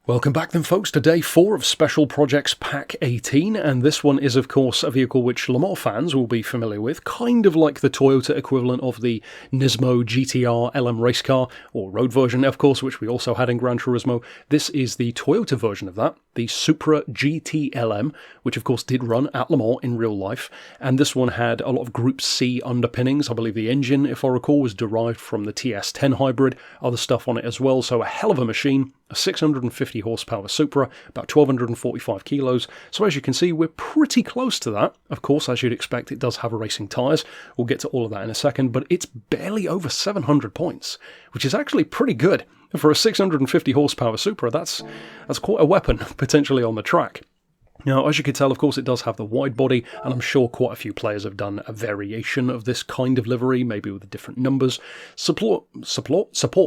Welcome back then folks to day 4 of Special Projects Pack 18, and this one is of course a vehicle which Le Mans fans will be familiar with, kind of like the Toyota equivalent of the Nismo GTR LM race car, or road version of course, which we also had in Gran Turismo. This is the Toyota version of that, the Supra GTLM, which of course did run at Le Mans in real life, and this one had a lot of Group C underpinnings. I believe the engine, if I recall, was derived from the TS10 hybrid, other stuff on it as well, so a hell of a machine. A 650 horsepower Supra, about 1,245 kilos, so as you can see we're pretty close to that. Of course, as you'd expect, it does have racing tyres, we'll get to all of that in a second, but it's barely over 700 points, which is actually pretty good. For a 650 horsepower Supra, that's quite a weapon, potentially on the track. Now, as you can tell, of course, it does have the wide body, and I'm sure quite a few players have done a variation of this kind of livery, maybe with different numbers. Support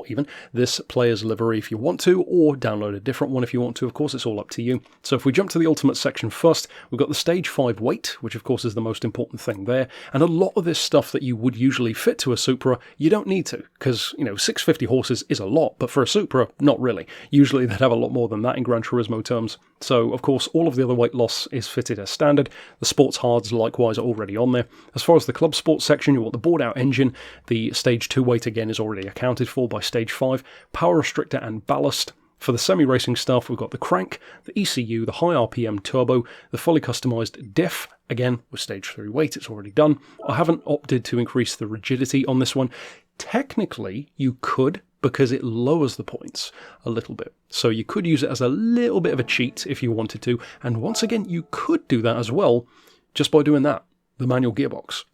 even this player's livery if you want to, or download a different one if you want to. Of course, it's all up to you. So if we jump to the Ultimate section first, we've got the Stage 5 weight, which of course is the most important thing there, and a lot of this stuff that you would usually fit to a Supra, you don't need to, because, 650 horses is a lot, but for a Supra, not really. Usually they'd have a lot more than that in Gran Turismo terms. So, of course, all of the other weight loss is fitted as standard. The sports hards likewise are already on there. As far as the club sports section, you want the bored out engine. The stage 2 weight again is already accounted for by stage 5. Power restrictor and ballast. For the semi-racing stuff, we've got the crank, the ECU, the high RPM turbo, the fully customised diff. Again, with stage 3 weight, it's already done. I haven't opted to increase the rigidity on this one. Technically, you could, because it lowers the points a little bit. So you could use it as a little bit of a cheat if you wanted to, and once again you could do that as well just by doing that, the manual gearbox.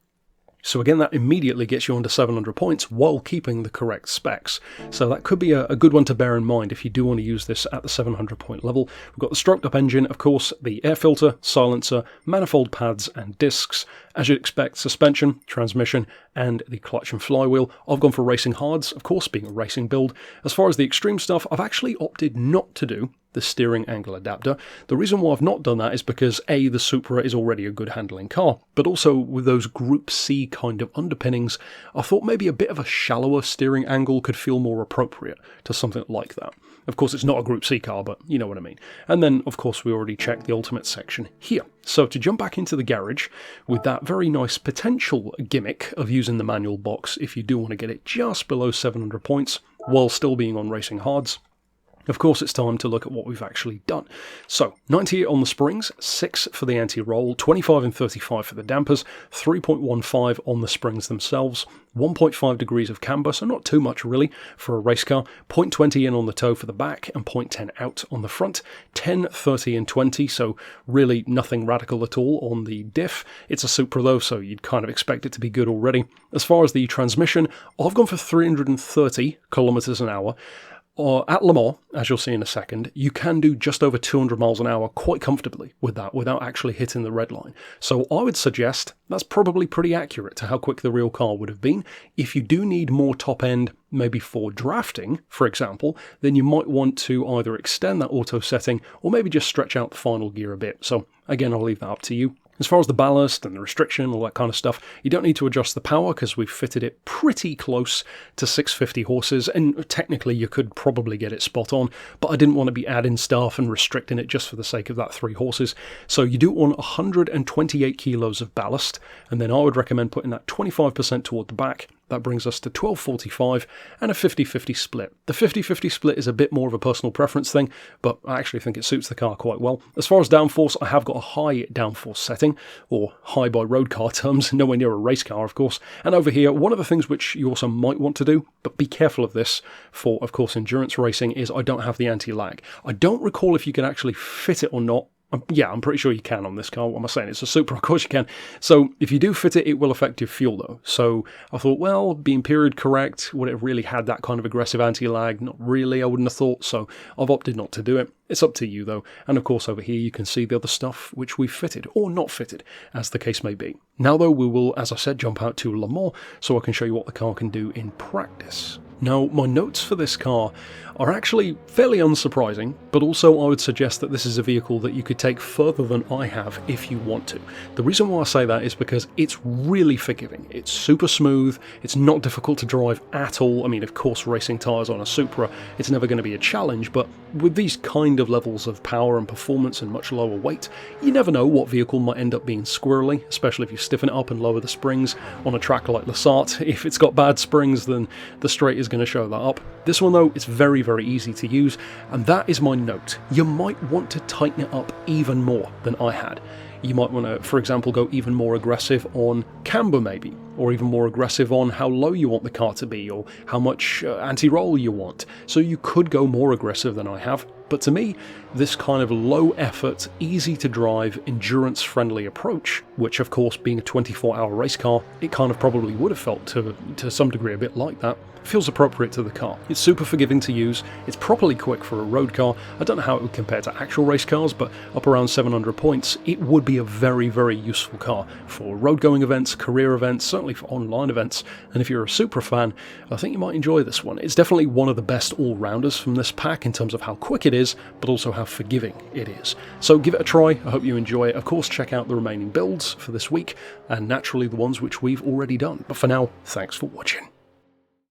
So again, that immediately gets you under 700 points while keeping the correct specs. So that could be a good one to bear in mind if you do want to use this at the 700 point level. We've got the stroked up engine, of course, the air filter, silencer, manifold pads and discs. As you'd expect, suspension, transmission, and the clutch and flywheel. I've gone for racing hards, of course, being a racing build. As far as the extreme stuff, I've actually opted not to do the steering angle adapter. The reason why I've not done that is because A, the Supra is already a good handling car, but also with those Group C kind of underpinnings, I thought maybe a bit of a shallower steering angle could feel more appropriate to something like that. Of course, it's not a Group C car, but you know what I mean. And then, of course, we already checked the Ultimate section here. So to jump back into the garage with that very nice potential gimmick of using the manual box if you do want to get it just below 700 points while still being on racing hards, of course, it's time to look at what we've actually done. So, 98 on the springs, 6 for the anti-roll, 25 and 35 for the dampers, 3.15 on the springs themselves, 1.5 degrees of camber, so not too much really for a race car, 0.20 in on the toe for the back, and 0.10 out on the front, 10, 30 and 20, so really nothing radical at all on the diff. It's a Supra though, so you'd kind of expect it to be good already. As far as the transmission, I've gone for 330 kilometers an hour. At Le Mans, as you'll see in a second, you can do just over 200 miles an hour quite comfortably with that without actually hitting the red line. So I would suggest that's probably pretty accurate to how quick the real car would have been. If you do need more top end, maybe for drafting, for example, then you might want to either extend that auto setting or maybe just stretch out the final gear a bit. So again, I'll leave that up to you. As far as the ballast and the restriction, all that kind of stuff, you don't need to adjust the power because we've fitted it pretty close to 650 horses, and technically you could probably get it spot on, but I didn't want to be adding stuff and restricting it just for the sake of that 3 horses. So you do want 128 kilos of ballast, and then I would recommend putting that 25% toward the back. That brings us to 1245 and a 50-50 split. The 50-50 split is a bit more of a personal preference thing, but I actually think it suits the car quite well. As far as downforce, I have got a high downforce setting, or high by road car terms, nowhere near a race car, of course. And over here, one of the things which you also might want to do, but be careful of this for, of course, endurance racing, is I don't have the anti-lag. I don't recall if you can actually fit it or not. Yeah, I'm pretty sure you can on this car. What am I saying? It's a Supra, of course you can. So if you do fit it, it will affect your fuel though. So I thought, well, being period correct, would it really had that kind of aggressive anti-lag? Not really, I wouldn't have thought. So I've opted not to do it. It's up to you though. And of course over here you can see the other stuff which we've fitted, or not fitted, as the case may be. Now though, we will, as I said, jump out to Le Mans so I can show you what the car can do in practice. Now, my notes for this car are actually fairly unsurprising, but also I would suggest that this is a vehicle that you could take further than I have if you want to. The reason why I say that is because it's really forgiving. It's super smooth, it's not difficult to drive at all. I mean, of course, racing tyres on a Supra, it's never going to be a challenge, but with these kind of levels of power and performance and much lower weight, you never know what vehicle might end up being squirrely, especially if you stiffen it up and lower the springs on a track like Lasart. If it's got bad springs, then the straight is going to show that up. This one though, it's very, very easy to use, and that is my note. You might want to tighten it up even more than I had. You might want to, for example, go even more aggressive on camber maybe, or even more aggressive on how low you want the car to be, or how much anti-roll you want. So you could go more aggressive than I have, but to me, this kind of low effort, easy to drive, endurance friendly approach, which of course being a 24-hour race car, it kind of probably would have felt to some degree a bit like that, feels appropriate to the car. It's super forgiving to use, it's properly quick for a road car. I don't know how it would compare to actual race cars, but up around 700 points, it would be a very, very useful car for road going events, career events, certainly for online events, and if you're a Supra fan, I think you might enjoy this one. It's definitely one of the best all-rounders from this pack in terms of how quick it is, but also how forgiving it is. So give it a try, I hope you enjoy it. Of course, check out the remaining builds for this week, and naturally the ones which we've already done. But for now, thanks for watching.